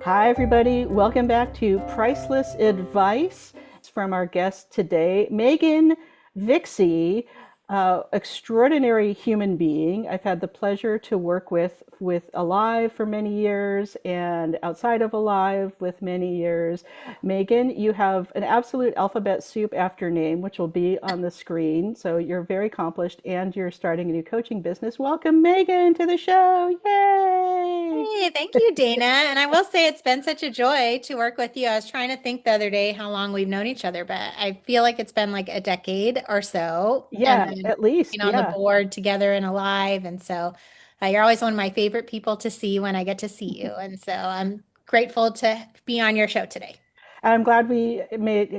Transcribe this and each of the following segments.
Hi, everybody. Welcome back to Priceless Advice from our guest today, Megan Vixie, extraordinary human being. I've had the pleasure to work with Alive for many years and outside of Alive with many years. Megan, you have an absolute alphabet soup after name, which will be on the screen. So you're very accomplished and you're starting a new coaching business. Welcome, Megan, to the show. Yay! Hey, thank you, Dana. And I will say it's been such a joy to work with you. I was trying to think the other day how long we've known each other, but I feel like it's been like a decade or so. And Yeah, then at least. being on the Yeah. board together and alive. And so you're always one of my favorite people to see when I get to see you. And so I'm grateful to be on your show today. And I'm glad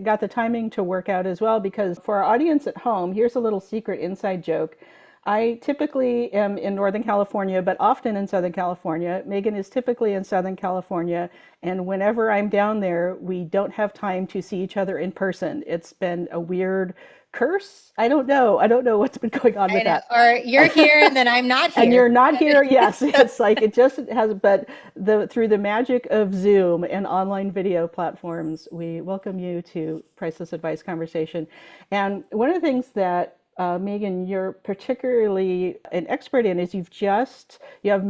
got the timing to work out as well, because for our audience at home, here's a little secret inside joke. I typically am in Northern California, but often in Southern California. Megan is typically in Southern California, and whenever I'm down there, we don't have time to see each other in person. It's been a weird curse. I don't know. I don't know what's been going on I with know. that. Or you're here and then I'm not And you're here. not here. Yes, it's like it just has, but through the magic of Zoom and online video platforms, we welcome you to Priceless Advice Conversation. And one of the things that Megan, you're particularly an expert in is you have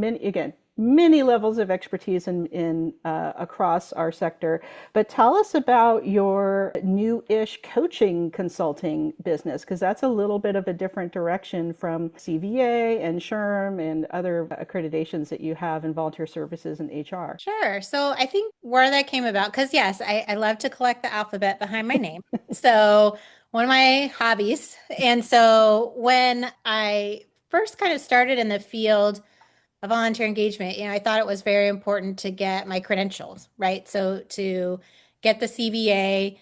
many levels of expertise in across our sector. But tell us about your new-ish coaching consulting business, because that's a little bit of a different direction from CVA and SHRM and other accreditations that you have in volunteer services and HR. Sure. So I think where that came about, because yes, I love to collect the alphabet behind my name. So one of my hobbies. And so when I first kind of started in the field of volunteer engagement, I thought it was very important to get my credentials, right? So to get the CVA,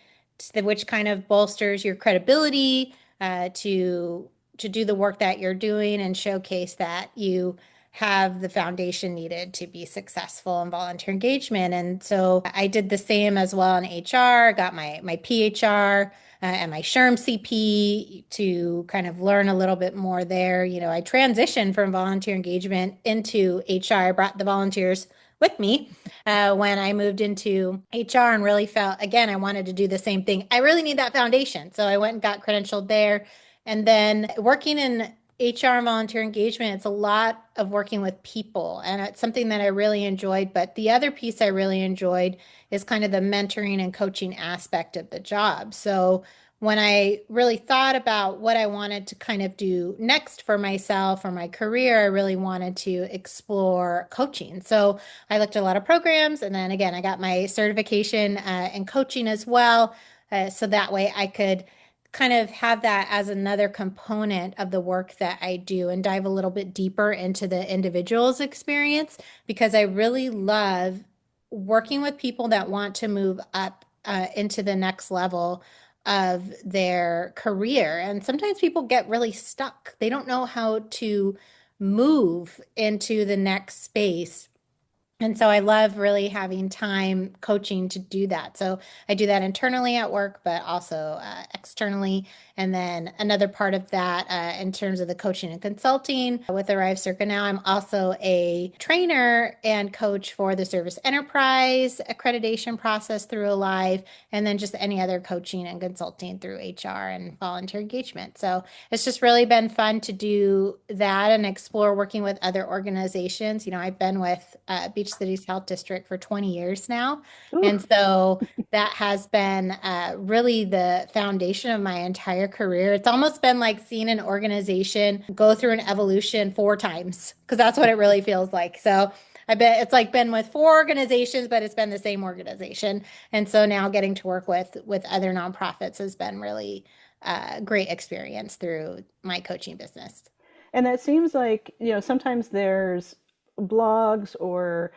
which kind of bolsters your credibility, to do the work that you're doing and showcase that you have the foundation needed to be successful in volunteer engagement. And so I did the same as well in HR, got my PHR and my SHRM-CP to kind of learn a little bit more there. I transitioned from volunteer engagement into HR. I brought the volunteers with me when I moved into HR and really felt, again, I wanted to do the same thing. I really need that foundation. So I went and got credentialed there. And then working in HR and volunteer engagement, it's a lot of working with people, and it's something that I really enjoyed. But the other piece I really enjoyed is kind of the mentoring and coaching aspect of the job. So when I really thought about what I wanted to kind of do next for myself or my career, I really wanted to explore coaching. So I looked at a lot of programs, and then again, I got my certification in coaching as well. So that way I could kind of have that as another component of the work that I do and dive a little bit deeper into the individual's experience because I really love working with people that want to move up into the next level of their career. And sometimes people get really stuck. They don't know how to move into the next space. And so I love really having time coaching to do that. So I do that internally at work, but also externally. And then another part of that in terms of the coaching and consulting with Arrive Circa Now, I'm also a trainer and coach for the service enterprise accreditation process through Alive, and then just any other coaching and consulting through HR and volunteer engagement. So it's just really been fun to do that and explore working with other organizations. I've been with Beach Cities Health District for 20 years now. Ooh. And so that has been really the foundation of my entire career. It's almost been like seeing an organization go through an evolution 4 times, because that's what it really feels like. So I bet it's like been with 4 organizations, but it's been the same organization. And so now getting to work with other nonprofits has been really great experience through my coaching business. And that seems like, sometimes there's blogs or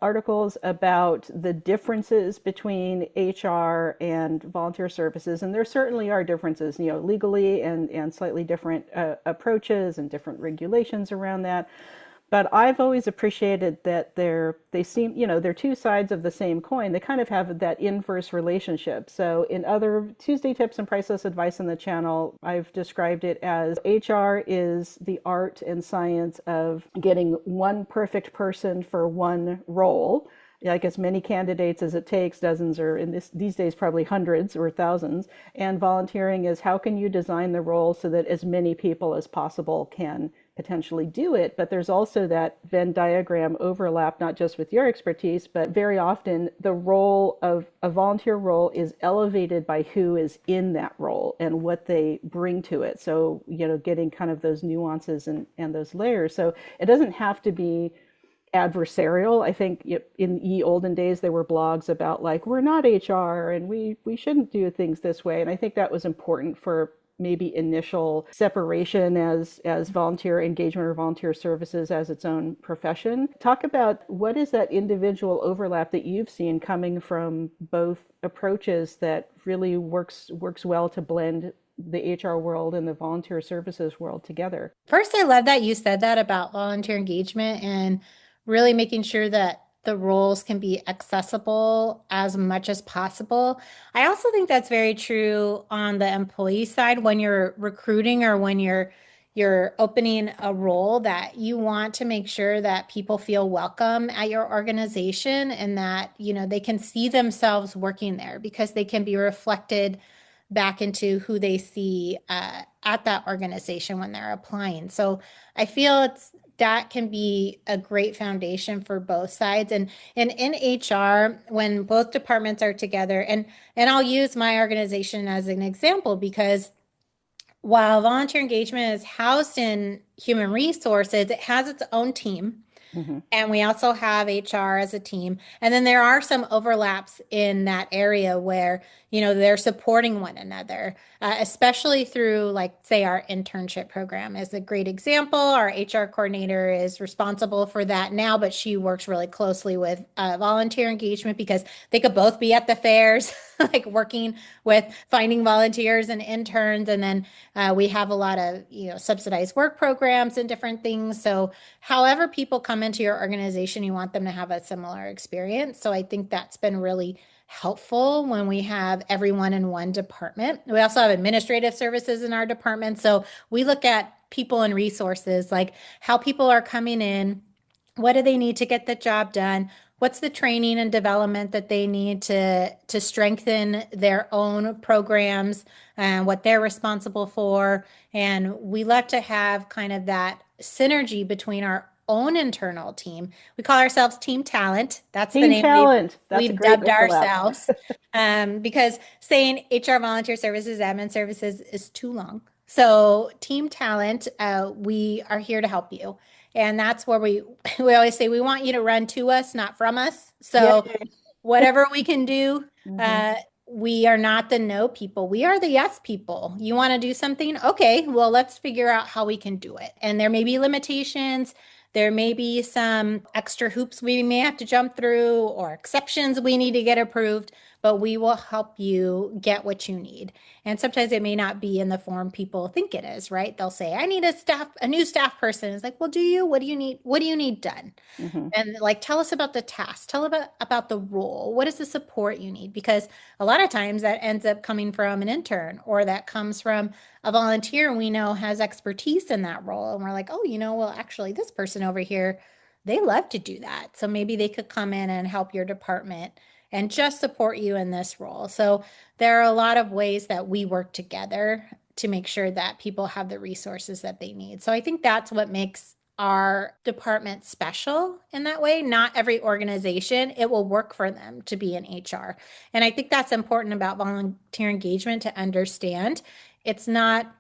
articles about the differences between HR and volunteer services. And there certainly are differences, legally and slightly different approaches and different regulations around that. But I've always appreciated that they seem, they're two sides of the same coin. They kind of have that inverse relationship. So in other Tuesday Tips and Priceless Advice on the channel, I've described it as HR is the art and science of getting one perfect person for one role. like as many candidates as it takes, dozens or in these days probably hundreds or thousands. And volunteering is how can you design the role so that as many people as possible can potentially do it. But there's also that Venn diagram overlap, not just with your expertise, but very often the role of a volunteer role is elevated by who is in that role and what they bring to it. So, getting kind of those nuances and those layers. So it doesn't have to be adversarial. I think in the olden days there were blogs about like we're not HR and we shouldn't do things this way. And I think that was important for maybe initial separation as volunteer engagement or volunteer services as its own profession. Talk about what is that individual overlap that you've seen coming from both approaches that really works well to blend the HR world and the volunteer services world together. First, I love that you said that about volunteer engagement and really making sure that the roles can be accessible as much as possible. I also think that's very true on the employee side when you're recruiting or when you're opening a role that you want to make sure that people feel welcome at your organization and that, they can see themselves working there because they can be reflected back into who they see at that organization when they're applying. So I feel that can be a great foundation for both sides. And in HR, when both departments are together, and I'll use my organization as an example because while volunteer engagement is housed in human resources, it has its own team. Mm-hmm. And we also have HR as a team. And then there are some overlaps in that area where, they're supporting one another, especially through, like, say, our internship program is a great example. Our HR coordinator is responsible for that now, but she works really closely with volunteer engagement because they could both be at the fairs, like working with finding volunteers and interns. And then we have a lot of, subsidized work programs and different things. So however people come into your organization, you want them to have a similar experience. So I think that's been really helpful when we have everyone in one department. We also have administrative services in our department. So we look at people and resources, like how people are coming in, what do they need to get the job done? What's the training and development that they need to strengthen their own programs and what they're responsible for? And we love to have kind of that synergy between our own internal team. We call ourselves Team Talent. That's the Team name talent. That's a we've great dubbed overlap. ourselves because saying HR volunteer services, admin services is too long. So Team Talent, we are here to help you. And that's where we always say we want you to run to us, not from us. So Yay. whatever we can do, Mm-hmm. uh, we are not the no people. We are the yes people. You want to do something? Okay, well, let's figure out how we can do it. And there may be limitations. There may be some extra hoops we may have to jump through or exceptions we need to get approved, but we will help you get what you need. And sometimes it may not be in the form people think it is, right? They'll say, I need a new staff person. It's like, well, do you? What do you need? What do you need done? Mm-hmm. And like, tell us about the task, tell about the role. What is the support you need? Because a lot of times that ends up coming from an intern or that comes from a volunteer we know has expertise in that role. And we're like, oh, well, actually, this person over here, they love to do that. So maybe they could come in and help your department and just support you in this role. So there are a lot of ways that we work together to make sure that people have the resources that they need. So I think that's what makes our department special in that way. Not every organization, it will work for them to be in HR. And I think that's important about volunteer engagement to understand. It's not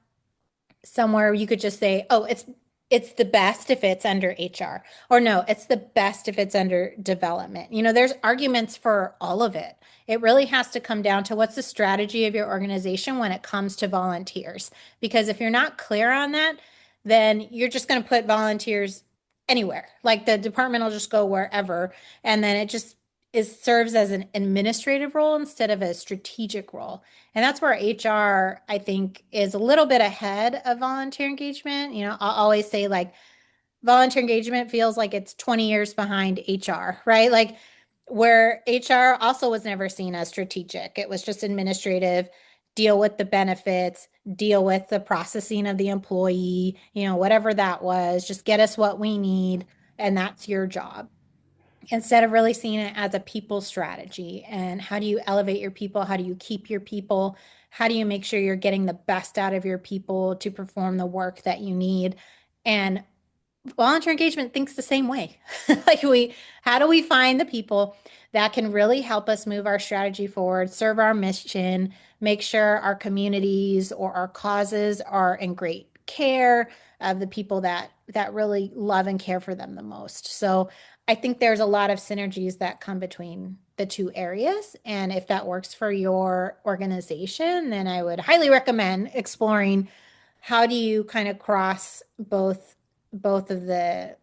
somewhere you could just say, oh, it's the best if it's under HR, or no, it's the best if it's under development. There's arguments for all of it. It really has to come down to what's the strategy of your organization when it comes to volunteers. Because if you're not clear on that, then you're just going to put volunteers anywhere. Like the department will just go wherever, and then it just serves as an administrative role instead of a strategic role. And that's where HR, I think, is a little bit ahead of volunteer engagement. I'll always say, like, volunteer engagement feels like it's 20 years behind HR, right? Like, where HR also was never seen as strategic, it was just administrative, deal with the benefits, deal with the processing of the employee, whatever that was, just get us what we need, and that's your job. instead of really seeing it as a people strategy. And how do you elevate your people? How do you keep your people? How do you make sure you're getting the best out of your people to perform the work that you need? And volunteer engagement thinks the same way. How do we find the people that can really help us move our strategy forward, serve our mission, make sure our communities or our causes are in great care of the people that really love and care for them the most. So I think there's a lot of synergies that come between the two areas. And if that works for your organization, then I would highly recommend exploring how do you kind of cross both of the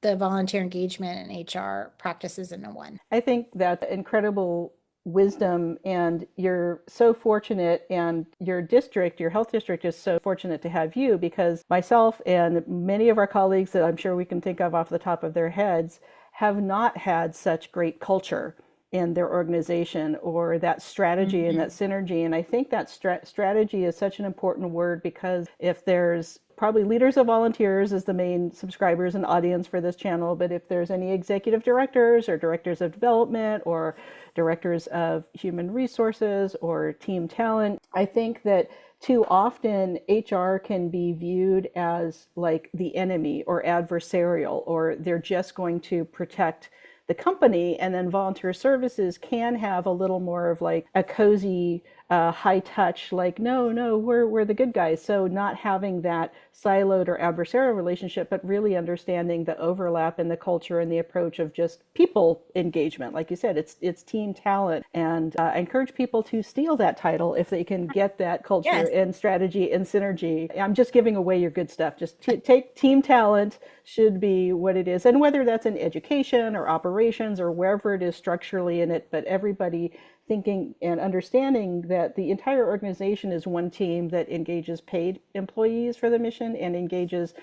volunteer engagement and HR practices into one. I think that incredible wisdom, and you're so fortunate, and your district, your health district is so fortunate to have you, because myself and many of our colleagues that I'm sure we can think of off the top of their heads have not had such great culture in their organization, or that strategy and that Mhm. synergy. And I think that strategy is such an important word, because if there's probably leaders of volunteers as the main subscribers and audience for this channel, but if there's any executive directors or directors of development or directors of human resources or team talent, I think that too often HR can be viewed as like the enemy or adversarial, or they're just going to protect the company. And then volunteer services can have a little more of like a cozy, high touch, like, no, no, we're the good guys. So not having that siloed or adversarial relationship, but really understanding the overlap in the culture and the approach of just people engagement. Like you said, it's team talent. And I encourage people to steal that title if they can get that culture Yes. and strategy and synergy. I'm just giving away your good stuff. Just take team talent should be what it is. And whether that's in education or operations or wherever it is structurally in it, but everybody thinking and understanding that the entire organization is one team that engages paid employees for the mission and engages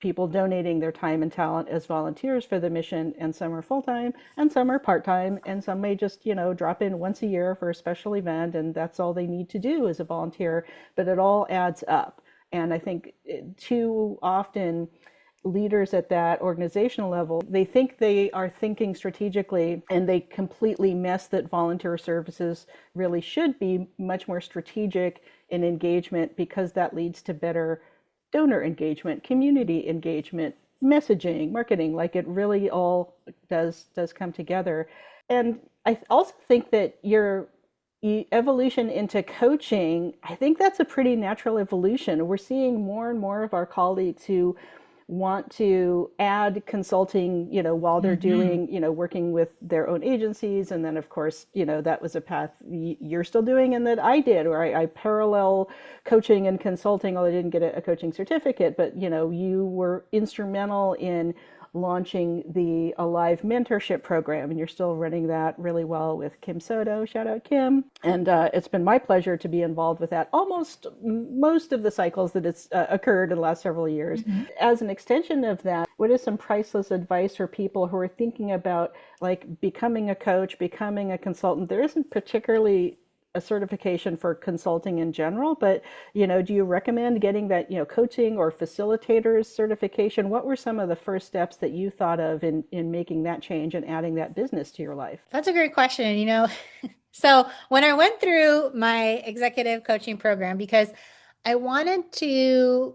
people donating their time and talent as volunteers for the mission. And some are full-time and some are part-time, and some may just, drop in once a year for a special event, and that's all they need to do as a volunteer. But it all adds up. And I think too often leaders at that organizational level, they think they are thinking strategically, and they completely miss that volunteer services really should be much more strategic in engagement, because that leads to better donor engagement, community engagement, messaging, marketing. Like, it really all does come together. And I also think that your evolution into coaching, I think that's a pretty natural evolution. We're seeing more and more of our colleagues who want to add consulting, while they're Mhm. doing, working with their own agencies. And then, of course, that was a path you're still doing and that I did, or I parallel coaching and consulting, although I didn't get a coaching certificate. But, you were instrumental in launching the Alive mentorship program, and you're still running that really well with Kim Soto. Shout out, Kim. And it's been my pleasure to be involved with that almost most of the cycles that it's occurred in the last several years. Mhm. As an extension of that, what is some priceless advice for people who are thinking about like becoming a coach, becoming a consultant? There isn't particularly a certification for consulting in general, but do you recommend getting that, coaching or facilitators certification? What were some of the first steps that you thought of in making that change and adding that business to your life? That's a great question. So when I went through my executive coaching program, because I wanted to,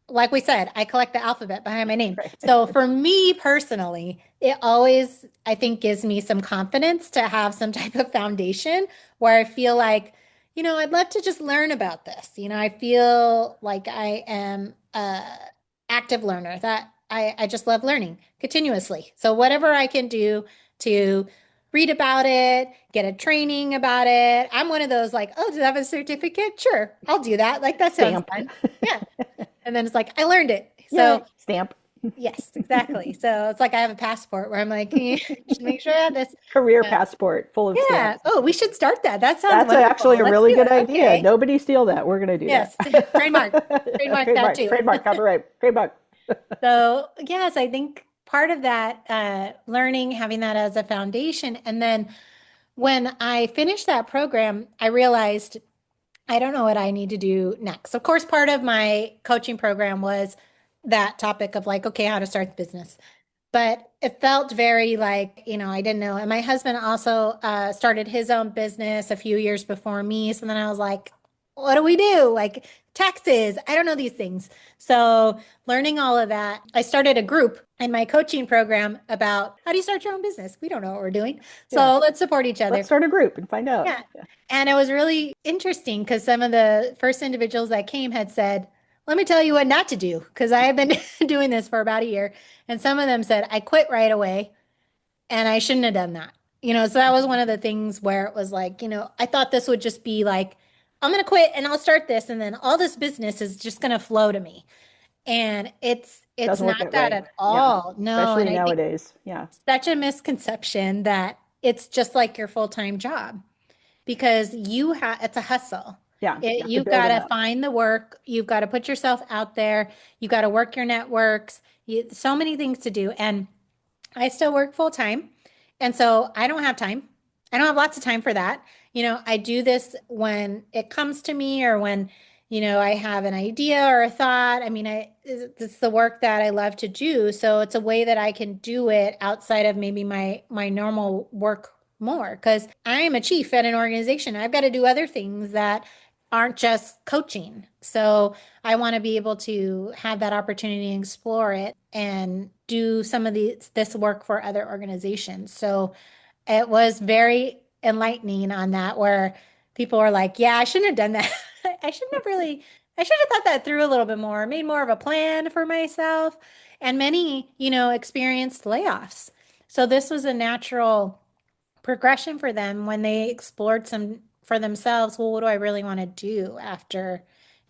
like we said, I collect the alphabet behind my name. Right. So for me personally, it always, I think, gives me some confidence to have some type of foundation where I feel like, I'd love to just learn about this. I feel like I am a active learner, that I just love learning continuously. So whatever I can do to read about it, get a training about it. I'm one of those like, oh, do I have a certificate? Sure, I'll do that. Like, that sounds Stamp. fun. Yeah. And then it's like, I learned it. So, Yay, stamp. yes, exactly. So it's like I have a passport where I'm like, you should make sure I have this. Career Uh, passport full of yeah. stamps. Oh, we should start that. That sounds That's wonderful. actually a Let's really do good it. idea. Okay. Nobody steal that. We're going to do Yes. that. Trademark. Trademark that too. Trademark, copyright, trademark. So, yes, I think part of that learning, having that as a foundation. And then when I finished that program, I realized I don't know what I need to do next. Of course, part of my coaching program was that topic of like, okay, how to start the business. but it felt very like, I didn't know. And my husband also started his own business a few years before me. So then I was like, what do we do? Like taxes, I don't know these things. So learning all of that, I started a group in my coaching program about how do you start your own business? We don't know what we're doing. Yeah. So let's support each Let's other. start a group and find out. Yeah. And it was really interesting because some of the first individuals that came had said, let me tell you what not to do because I have been doing this for about a year. And some of them said, I quit right away and I shouldn't have done that. So that was one of the things where it was like, I thought this would just be like, I'm going to quit and I'll start this and then all this business is just going to flow to me. And it's Doesn't work not that that way. at Yeah. all. No, and Especially I think nowadays. Yeah. such a misconception that it's just like your full-time job because it's a hustle. Yeah. You have to You've build got it to up. find the work, you've got to put yourself out there, you've got to work your networks, so many things to do. And I still work full time. And so I don't have time. I don't have lots of time for that. I do this when it comes to me or when, I have an idea or a thought. I mean, it's the work that I love to do. So it's a way that I can do it outside of maybe my normal work more because I am a chief at an organization. I've got to do other things that aren't just coaching. So I want to be able to have that opportunity and explore it and do some of this work for other organizations. So it was very enlightening on that, where people were like, yeah, I shouldn't have done that. I should have thought that through a little bit more, made more of a plan for myself. And many, experienced layoffs. So this was a natural progression for them when they explored some for themselves. Well, what do I really want to do after,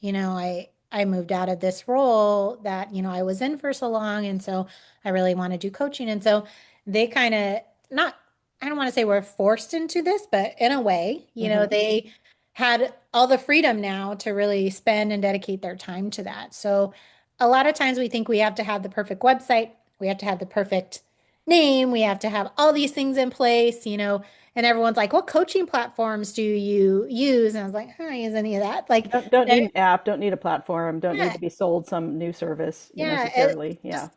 I moved out of this role that, I was in for so long. And so I really want to do coaching. And so they kind of not, I don't want to say we're forced into this, but in a way, Hmm. they had all the freedom now to really spend and dedicate their time to that. So a lot of times we think we have to have the perfect website, we have to have the perfect name, we have to have all these things in place, and everyone's like, what coaching platforms do you use? And I was like, I don't use any of that. Like, Don't need an app, don't need a platform, don't need yeah, to be sold some new service yeah, necessarily. Yeah.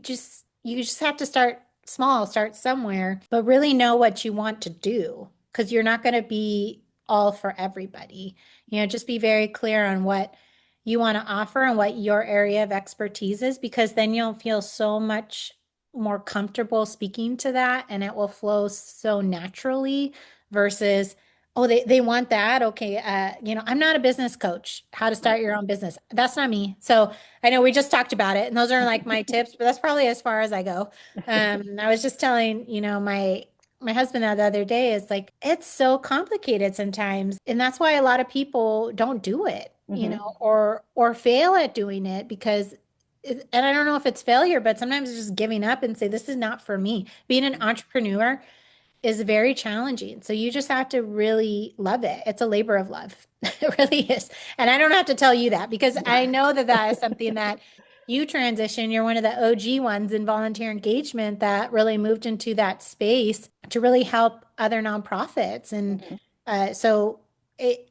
just, you just have to start small, start somewhere, but really know what you want to do because you're not going to be all for everybody. Just be very clear on what you want to offer and what your area of expertise is, because then you'll feel so much more comfortable speaking to that and it will flow so naturally versus, oh, they want that. Okay. I'm not a business coach, how to Right. start your own business. That's not me. So I know we just talked about it and those are like my tips, but that's probably as far as I go. I was just telling, my husband the other day is like, it's so complicated sometimes. And that's why a lot of people don't do it, Hmm. or fail at doing it because and I don't know if it's failure, but sometimes it's just giving up and say, this is not for me. Being an entrepreneur is very challenging. So you just have to really love it. It's a labor of love. It really is. And I don't have to tell you that because I know that that is something that you transition. You're one of the OG ones in volunteer engagement that really moved into that space to really help other nonprofits. And Hmm.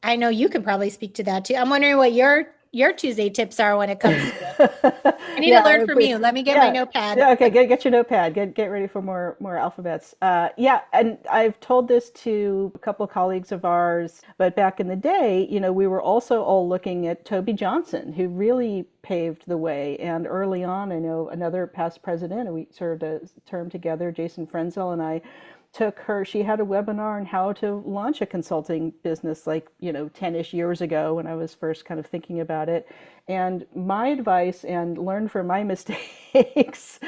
I know you can probably speak to that too. I'm wondering what your Tuesday tips are when it comes to this. I need to Yeah, learn from you. Let me get my yeah, notepad. yeah. Okay, get your notepad. Get ready for more alphabets. Yeah, and I've told this to a couple of colleagues of ours, but back in the day, we were also all looking at Toby Johnson, who really paved the way. And early on, I know another past president, and we served a term together, Jason Frenzel and I took her, she had a webinar on how to launch a consulting business like, 10-ish years ago when I was first kind of thinking about it. And my advice, and learn from my mistakes,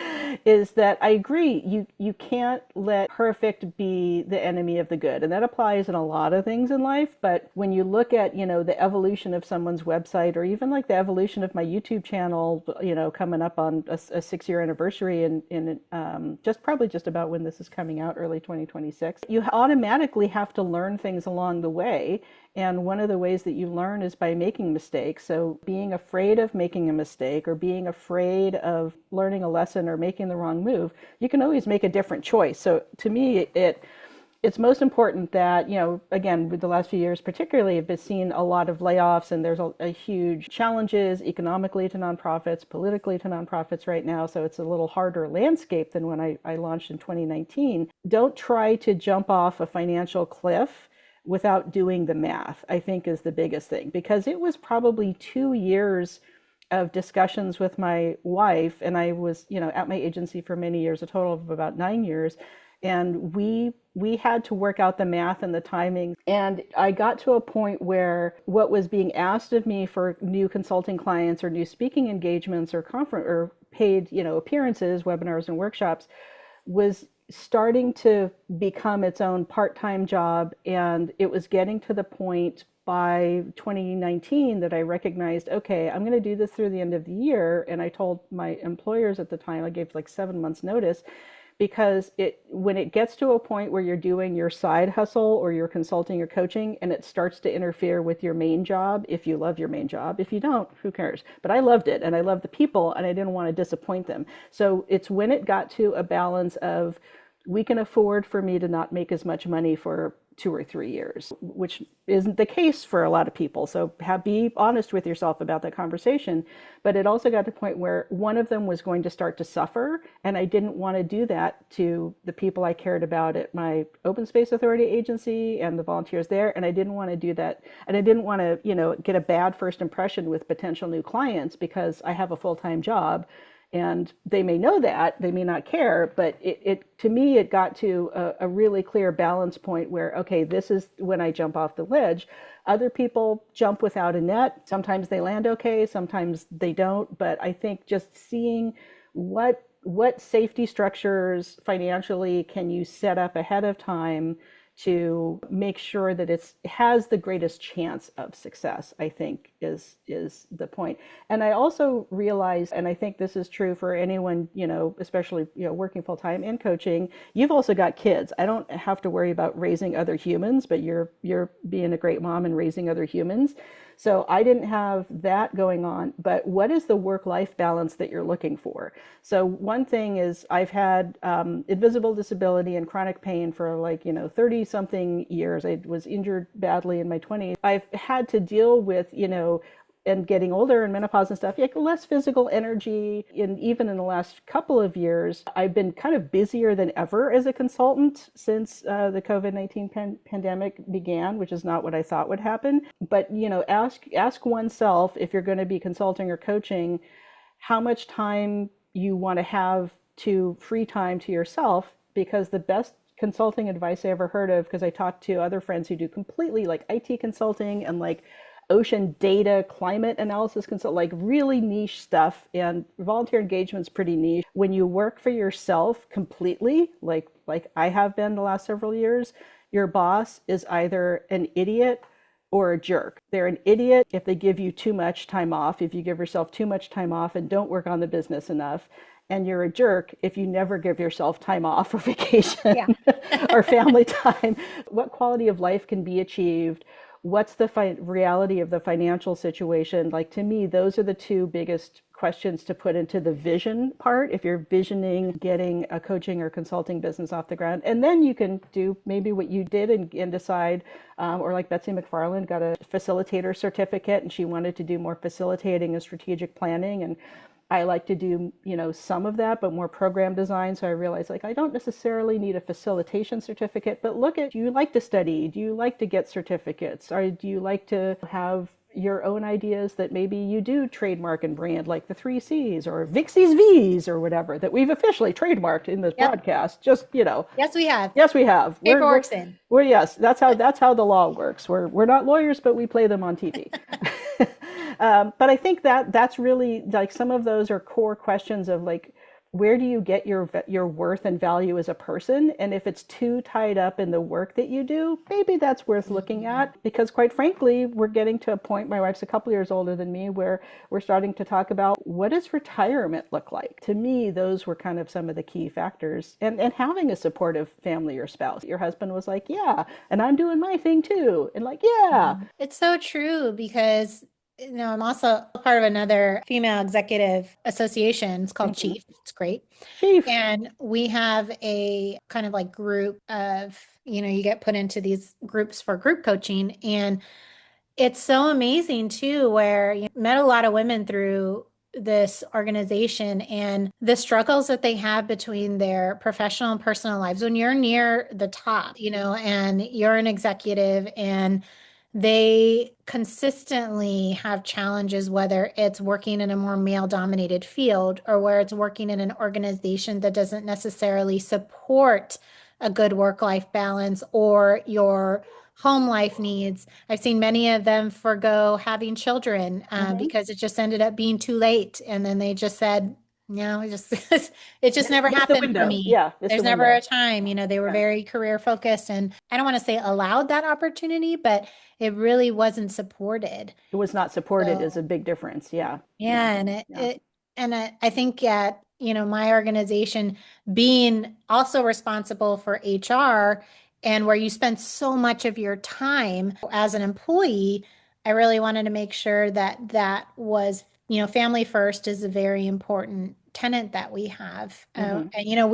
is that I agree, you can't let perfect be the enemy of the good. And that applies in a lot of things in life. But when you look at, the evolution of someone's website, or even like the evolution of my YouTube channel, coming up on a 6-year anniversary in just about when this is coming out, early 2026, you automatically have to learn things along the way. And one of the ways that you learn is by making mistakes. So being afraid of making a mistake or being afraid of learning a lesson or making the wrong move, you can always make a different choice. So to me, it's most important that, again, with the last few years particularly, have been seen a lot of layoffs, and there's a huge challenges economically to nonprofits, politically to nonprofits right now. So it's a little harder landscape than when I launched in 2019. Don't try to jump off a financial cliff without doing the math, I think is the biggest thing, because it was probably 2 years of discussions with my wife, and I was, at my agency for many years, a total of about 9 years, and we had to work out the math and the timing. And I got to a point where what was being asked of me for new consulting clients or new speaking engagements or conference or paid, appearances, webinars and workshops was starting to become its own part-time job. And it was getting to the point by 2019 that I recognized, okay, I'm going to do this through the end of the year. And I told my employers at the time, I gave like 7 months notice, because when it gets to a point where you're doing your side hustle or you're consulting or coaching and it starts to interfere with your main job, if you love your main job, if you don't, who cares? But I loved it, and I loved the people, and I didn't want to disappoint them. So it's when it got to a balance of, we can afford for me to not make as much money for 2 or 3 years, which isn't the case for a lot of people. So be honest with yourself about that conversation. But it also got to the point where one of them was going to start to suffer. And I didn't want to do that to the people I cared about at my Open Space Authority agency and the volunteers there. And I didn't want to do that. And I didn't want to, get a bad first impression with potential new clients, because I have a full-time job. And they may know that, they may not care, but to me, it got to a really clear balance point where, okay, this is when I jump off the ledge. Other people jump without a net. Sometimes they land okay, sometimes they don't. But I think just seeing what safety structures financially can you set up ahead of time to make sure that it has the greatest chance of success, I think is the point. And I also realize, and I think this is true for anyone, especially, working full time and coaching, you've also got kids. I don't have to worry about raising other humans, but you're being a great mom and raising other humans. So I didn't have that going on, but what is the work-life balance that you're looking for? So one thing is, I've had invisible disability and chronic pain for 30 something years. I was injured badly in my 20s. I've had to deal with, and getting older and menopause and stuff, like less physical energy. And even in the last couple of years, I've been kind of busier than ever as a consultant since the COVID-19 pandemic began, which is not what I thought would happen. But, ask oneself, if you're going to be consulting or coaching, how much time you want to have to free time to yourself, because the best consulting advice I ever heard of, because I talked to other friends who do completely like IT consulting and like ocean data, climate analysis consult, like really niche stuff, and volunteer engagement's pretty niche. When you work for yourself completely, like I have been the last several years, your boss is either an idiot or a jerk. They're an idiot if they give you too much time off, if you give yourself too much time off and don't work on the business enough. And you're a jerk if you never give yourself time off or vacation, yeah. or family time. What quality of life can be achieved? What's the reality of the financial situation? Like, to me, those are the two biggest questions to put into the vision part, if you're visioning getting a coaching or consulting business off the ground. And then you can do maybe what you did and decide, or like Betsy McFarland got a facilitator certificate and she wanted to do more facilitating and strategic planning. And I like to do, some of that, but more program design. So I realized, I don't necessarily need a facilitation certificate, but look at, do you like to study? Do you like to get certificates? Or do you like to have your own ideas that maybe you do trademark and brand, like the 3Cs or Vixie's V's or whatever that we've officially trademarked in this podcast? Just, Yes, we have. Yes, we have. Paperwork's in. Yes, that's how the law works. We're not lawyers, but we play them on TV. But I think that's really, like, some of those are core questions of, like, where do you get your worth and value as a person? And if it's too tied up in the work that you do, maybe that's worth looking at, because quite frankly, we're getting to a point, my wife's a couple years older than me, where we're starting to talk about, what does retirement look like? To me, those were kind of some of the key factors. And having a supportive family or spouse. Your husband was like, yeah, and I'm doing my thing too. And like, yeah. It's so true, because I'm also part of another female executive association. It's called Hmm. Chief. It's great. Chief. And we have a kind of like group of, you get put into these groups for group coaching. And it's so amazing too, where you met a lot of women through this organization and the struggles that they have between their professional and personal lives. When you're near the top, and you're an executive and they consistently have challenges, whether it's working in a more male-dominated field or where it's working in an organization that doesn't necessarily support a good work-life balance or your home life needs. I've seen many of them forgo having children Hmm. because it just ended up being too late. And then they just said, no, it just never Missed the happened for window. me. Yeah, missed There's the never window. a time, they were Yeah. very career focused. And I don't want to say allowed that opportunity, but it really wasn't supported. It was not supported is So a big difference. Yeah. Yeah. yeah, and it, Yeah. it and I think at, my organization being also responsible for HR and where you spend so much of your time as an employee, I really wanted to make sure that that was, family first is a very important tenet that we have. Hmm. And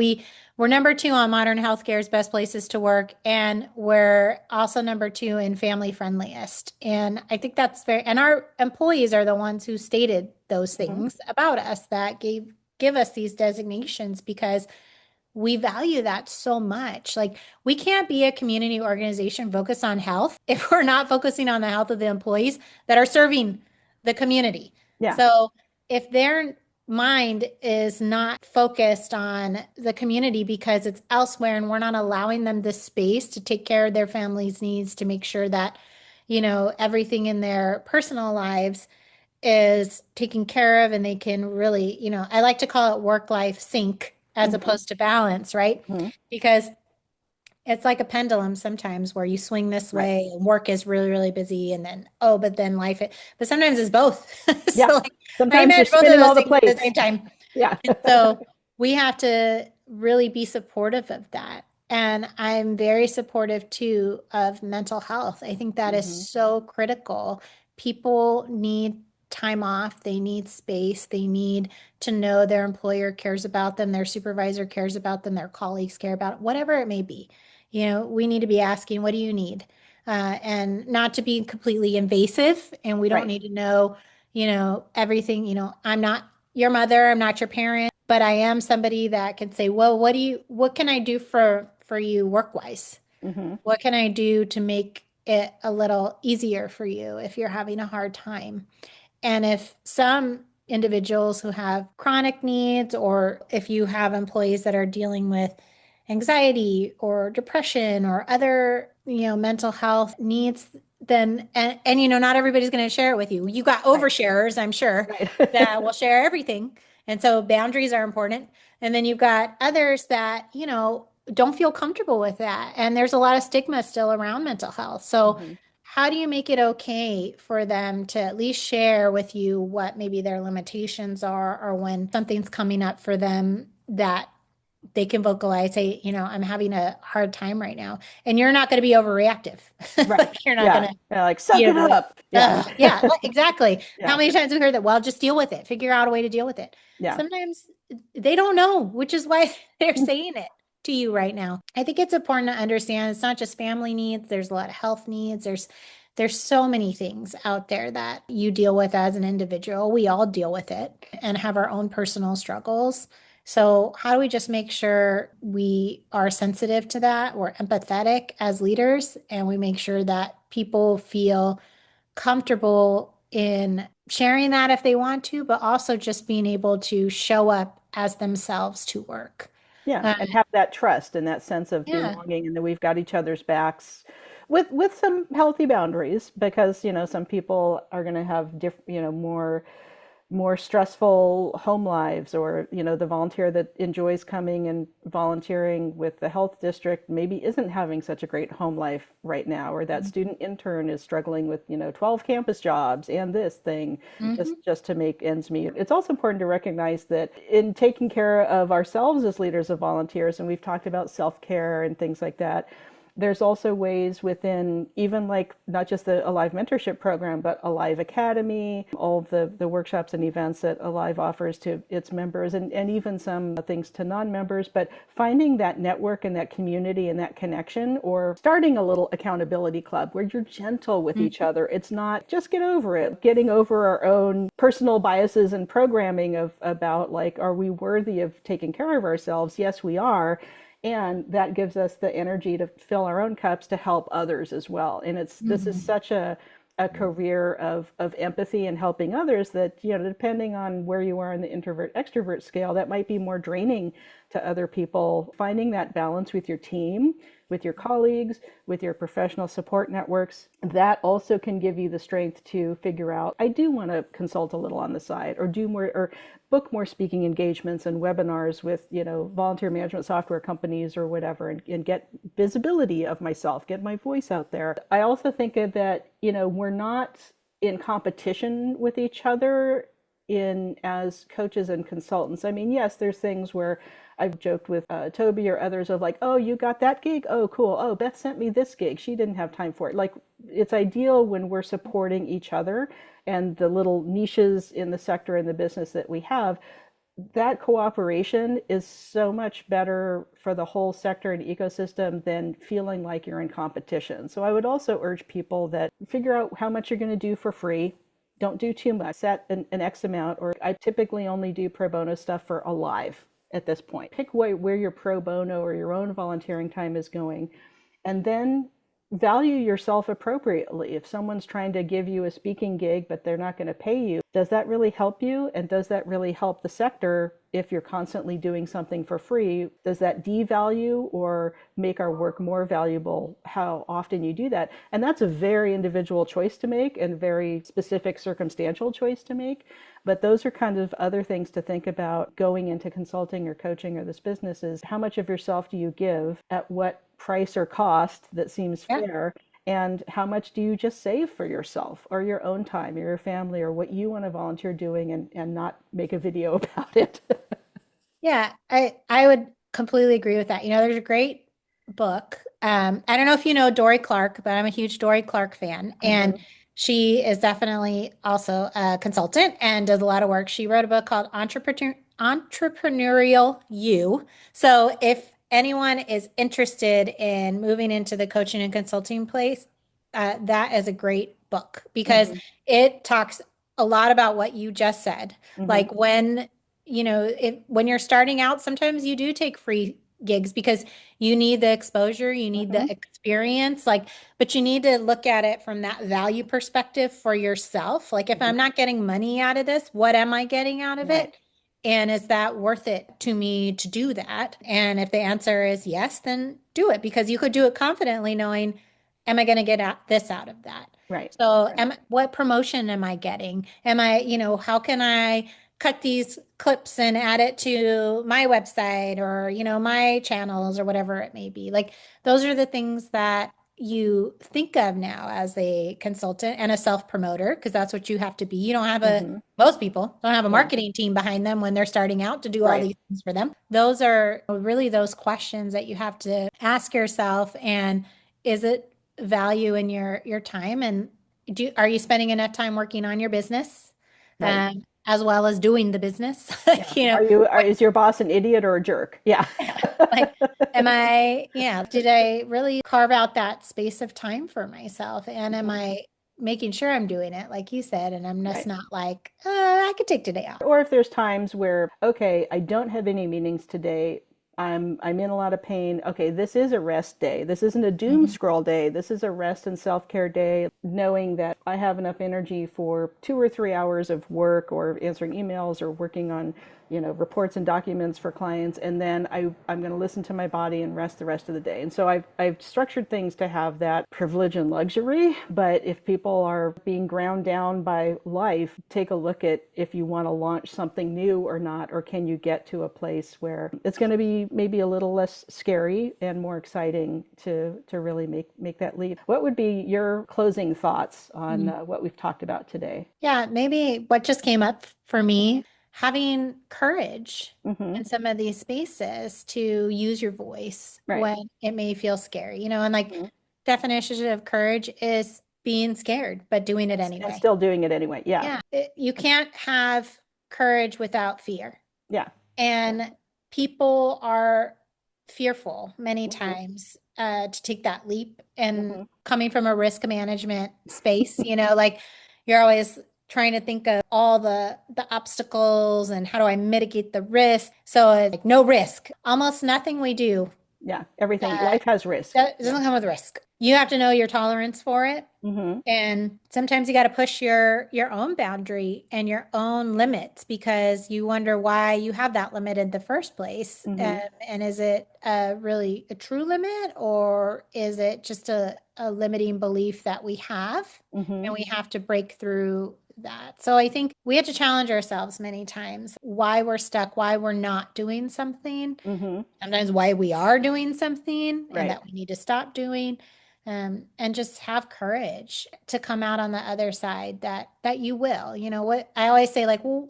we're number two on Modern Healthcare's best places to work, and we're also number two in family friendliest. And I think that's and our employees are the ones who stated those Hmm. things about us that give us these designations because we value that so much. Like, we can't be a community organization focused on health if we're not focusing on the health of the employees that are serving the community. Yeah. So if their mind is not focused on the community because it's elsewhere and we're not allowing them the space to take care of their family's needs, to make sure that, everything in their personal lives is taken care of and they can really, I like to call it work-life sync as Hmm. opposed to balance, right? Hmm. Because it's like a pendulum sometimes where you swing this Right. way and work is really, really busy and then, oh, but then but sometimes it's both. Yeah. So like, how do you Sometimes you're manage both of spinning those all the things at the plates. same time? Yeah. And so we have to really be supportive of that. And I'm very supportive too of mental health. I think that is Hmm. so critical. People need time off, they need space, they need to know their employer cares about them, their supervisor cares about them, their colleagues care about it, whatever it may be. We need to be asking, what do you need? And not to be completely invasive. And we don't Right. need to know, everything. I'm not your mother, I'm not your parent, but I am somebody that can say, well, what can I do for you work-wise? Hmm. What can I do to make it a little easier for you if you're having a hard time? And if some individuals who have chronic needs, or if you have employees that are dealing with anxiety or depression or other, mental health needs, then, and not everybody's going to share it with you. You got Right. oversharers, I'm sure, Right. that will share everything. And so boundaries are important. And then you've got others that, don't feel comfortable with that. And there's a lot of stigma still around mental health. So Hmm. how do you make it okay for them to at least share with you what maybe their limitations are, or when something's coming up for them that they can vocalize, say, I'm having a hard time right now. And you're not going to be overreactive. Right. Like, you're not going Yeah. to, Yeah, like, suck it like, up. Yeah. yeah, like, exactly. How Yeah. many times have we heard that? Well, just deal with it, figure out a way to deal with it. Yeah. Sometimes they don't know, which is why they're saying it to you right now. I think it's important to understand it's not just family needs, there's a lot of health needs. There's so many things out there that you deal with as an individual. We all deal with it and have our own personal struggles. So, how do we just make sure we are sensitive to that? We're empathetic as leaders, and we make sure that people feel comfortable in sharing that if they want to, but also just being able to show up as themselves to work. Yeah, Uh, and have that trust and that sense of yeah. belonging, and that we've got each other's backs with some healthy boundaries, because some people are going to have more stressful home lives, or the volunteer that enjoys coming and volunteering with the health district maybe isn't having such a great home life right now, or that student intern is struggling with 12 campus jobs and this thing, Mhm. just to make ends meet. It's also important to recognize that in taking care of ourselves as leaders of volunteers, and we've talked about self-care and things like that, there's also ways within even like not just the Alive mentorship program, but Alive Academy, all of the workshops and events that Alive offers to its members, and even some things to non-members, but finding that network and that community and that connection, or starting a little accountability club where you're gentle with each other. It's not just get over it, getting over our own personal biases and programming of about like, are we worthy of taking care of ourselves? Yes, we are. And that gives us the energy to fill our own cups to help others as well. And this is such a career of empathy and helping others that, depending on where you are in the introvert extrovert scale, that might be more draining to other people. Finding that balance with your team, with your colleagues, with your professional support networks, that also can give you the strength to figure out, I do want to consult a little on the side, or do more, or book more speaking engagements and webinars with, volunteer management software companies or whatever, and get visibility of myself, get my voice out there. I also think that, we're not in competition with each other in as coaches and consultants. I mean, yes, there's things where I've joked with Toby or others of like, oh, you got that gig? Oh, cool. Oh, Beth sent me this gig. She didn't have time for it. Like, it's ideal when we're supporting each other and the little niches in the sector and the business that we have. That cooperation is so much better for the whole sector and ecosystem than feeling like you're in competition. So I would also urge people that figure out how much you're going to do for free. Don't do too much. Set an X amount, or I typically only do pro bono stuff for Alive at this point. Pick where your pro bono or your own volunteering time is going, and then value yourself appropriately. If someone's trying to give you a speaking gig, but they're not going to pay you, does that really help you? And does that really help the sector if you're constantly doing something for free? Does that devalue or make our work more valuable how often you do that? And that's a very individual choice to make and very specific circumstantial choice to make. But those are kind of other things to think about going into consulting or coaching or this business is how much of yourself do you give at what price or cost that seems fair, and how much do you just save for yourself or your own time or your family or what you want to volunteer doing, and not make a video about it. Yeah, I would completely agree with that. There's a great book. I don't know if you know Dory Clark, but I'm a huge Dory Clark fan. And she is definitely also a consultant and does a lot of work. She wrote a book called Entrepreneurial You. So if anyone is interested in moving into the coaching and consulting place, that is a great book because it talks a lot about what you just said. Like when you're starting out, sometimes you do take free gigs because you need the exposure, you need the experience, but you need to look at it from that value perspective for yourself. Like, if I'm not getting money out of this, what am I getting out of it? And is that worth it to me to do that? And if the answer is yes, then do it, because you could do it confidently knowing, am I going to get this out of that? Right. So what promotion am I getting? How can I cut these clips and add it to my website or, my channels or whatever it may be? Like, those are the things that you think of now as a consultant and a self-promoter, because that's what you have to be. You don't have most people don't have a marketing team behind them when they're starting out to do all these things for them. Those are really those questions that you have to ask yourself. And is it value in your time? And are you spending enough time working on your business? As well as doing the business. Is your boss an idiot or a jerk? Yeah. Like, did I really carve out that space of time for myself? And am I making sure I'm doing it, like you said, and I'm just not like, I could take today off. Or if there's times where, okay, I don't have any meetings today, I'm in a lot of pain. Okay, this is a rest day. This isn't a doom scroll day. This is a rest and self-care day, knowing that I have enough energy for 2 or 3 hours of work or answering emails or working on, reports and documents for clients. And then I'm going to listen to my body and rest the rest of the day. And so I've structured things to have that privilege and luxury. But if people are being ground down by life, take a look at if you want to launch something new or not, or can you get to a place where it's going to be maybe a little less scary and more exciting to really make that leap. What would be your closing thoughts on what we've talked about today? Yeah, maybe what just came up for me having courage Hmm. in some of these spaces to use your voice Right. when it may feel scary, and like Hmm. definition of courage is being scared, but doing it And anyway. still doing it anyway. Yeah. Yeah, you can't have courage without fear. Yeah. Yeah. And people are fearful many Hmm. times to take that leap. And Hmm. coming from a risk management space, like you're always trying to think of all the obstacles and how do I mitigate the risk. So it's like no risk. Almost nothing we do Yeah. Everything. uh, Life has risk. that Yeah. doesn't come with risk. You have to know your tolerance for it. Hmm. And sometimes you got to push your own boundary and your own limits because you wonder why you have that limit in the first place. Hmm. And is it really a true limit, or is it just a limiting belief that we have Hmm. and we have to break through that? So I think we have to challenge ourselves many times why we're stuck, why we're not doing something, Hmm. sometimes why we are doing something and Right. that we need to stop doing, and just have courage to come out on the other side that you will. What I always say, like, well,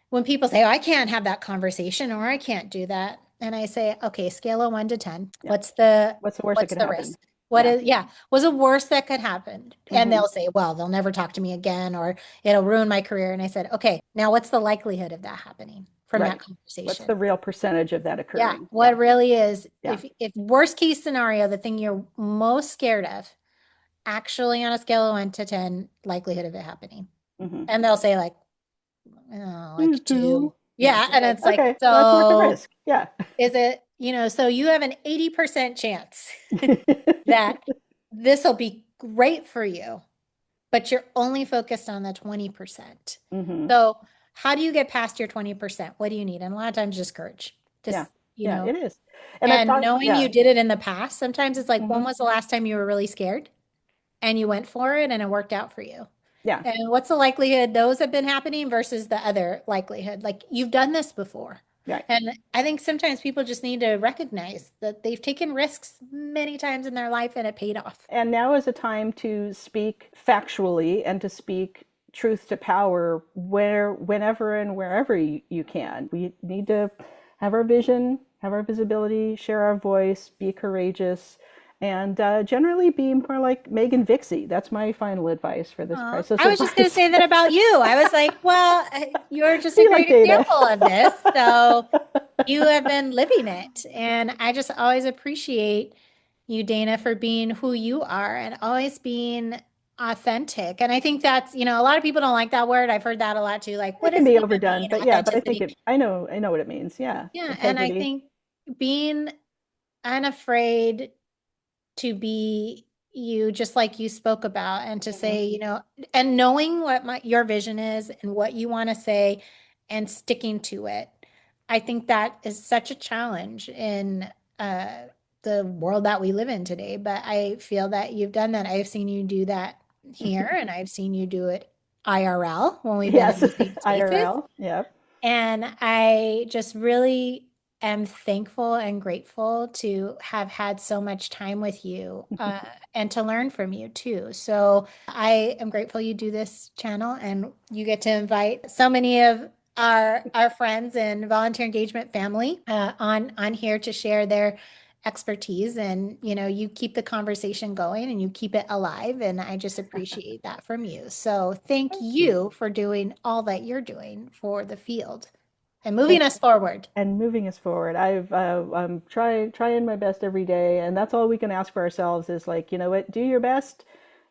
when people say, oh, I can't have that conversation or I can't do that, and I say, okay, scale of 1 to 10, Yeah. what's the What's the worst that what's could the happen? risk? What Yeah. is, yeah, was the worst that could happen? And Hmm. they'll say, well, they'll never talk to me again, or it'll ruin my career. And I said, okay, now what's the likelihood of that happening from that Right. What's conversation? the real percentage of that Yeah, occurring? Yeah. what really is, Yeah. if worst case scenario, the thing you're most scared of, actually on a scale of 1 to 10, likelihood of it happening. Hmm. And they'll say like, oh, like 2. Two. Yeah. Yeah, and Right. it's like, Okay. Well, that's worth the so risk. Yeah. is it, so you have an 80% chance that this will be great for you, but you're only focused on the 20%. Hmm. So how do you get past your 20%? What do you need? And a lot of times just courage. Yeah. Just, Yeah. It is. And I've and talked. knowing Yeah. you did it in the past, sometimes it's like, when Hmm. was the last time you were really scared and you went for it and it worked out for you? Yeah. And what's the likelihood those have been happening versus the other likelihood? Like you've done this before. Right. And I think sometimes people just need to recognize that they've taken risks many times in their life and it paid off. And now is a time to speak factually and to speak truth to power whenever and wherever you can. We need to have our vision, have our visibility, share our voice, be courageous, and generally be more like Megan Vixie. That's my final advice for this priceless I was just going to advice. say that about you. I was like, well, you're just a Be like great Dana. example of this. So you have been living it. And I just always appreciate you, Dana, for being who you are and always being authentic. And I think that's, a lot of people don't like that word. I've heard that a lot too. Like, It what can does it be even overdone, mean, but yeah, but I think authenticity? it, I know what it means. Yeah. Yeah. And I Integrity. think being unafraid to be you, just like you spoke about, and to Hmm. say, and knowing what your vision is and what you want to say and sticking to it. I think that is such a challenge in uh, the world that we live in today. But I feel that you've done that. I've seen you do that here, and I've seen you do it IRL when we've been in Yes. the same spaces. IRL. Yep. And I just really am thankful and grateful to have had so much time with you and to learn from you too. So I am grateful you do this channel and you get to invite so many of our friends and volunteer engagement family on here to share their expertise, and you keep the conversation going and you keep it alive, and I just appreciate that from you. So thank Thank you. you for doing all that you're doing for the field and moving Thank us forward. and moving us forward. I'm trying my best every day, and that's all we can ask for ourselves is like, you know what, do your best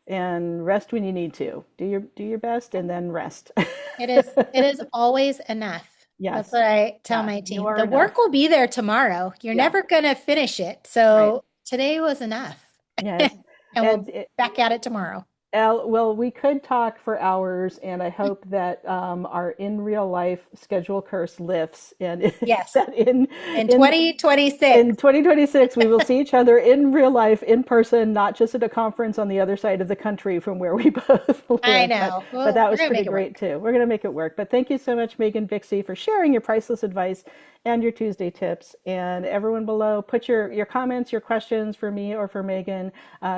and rest when you need to. Do your best and then rest. It is always enough. That's Yes. what I tell Yeah, my you team. are The work enough. will be there tomorrow. You're Yeah, never going to finish it. right. So today was enough. Yes. And And we'll back at it tomorrow. Well, we could talk for hours, and I hope that our in real life schedule curse lifts, and Yes. that in In in 2026. in 2026 we will see each other in real life, in person, not just at a conference on the other side of the country from where we both I live. But know. but Well, that we're was going to pretty make it great work. too. We're going to make it work. But thank you so much, Megan Vixie, for sharing your priceless advice and your Tuesday tips. And everyone below, put your comments, your questions for me or for Megan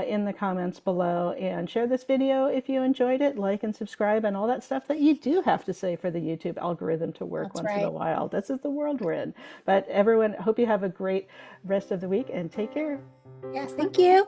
in the comments below, and share this this video if you enjoyed it, like and subscribe and all that stuff that you do have to say for the YouTube algorithm to work That's once in a right. while. This is the world we're in. But everyone, hope you have a great rest of the week and take care. Yes, thank you.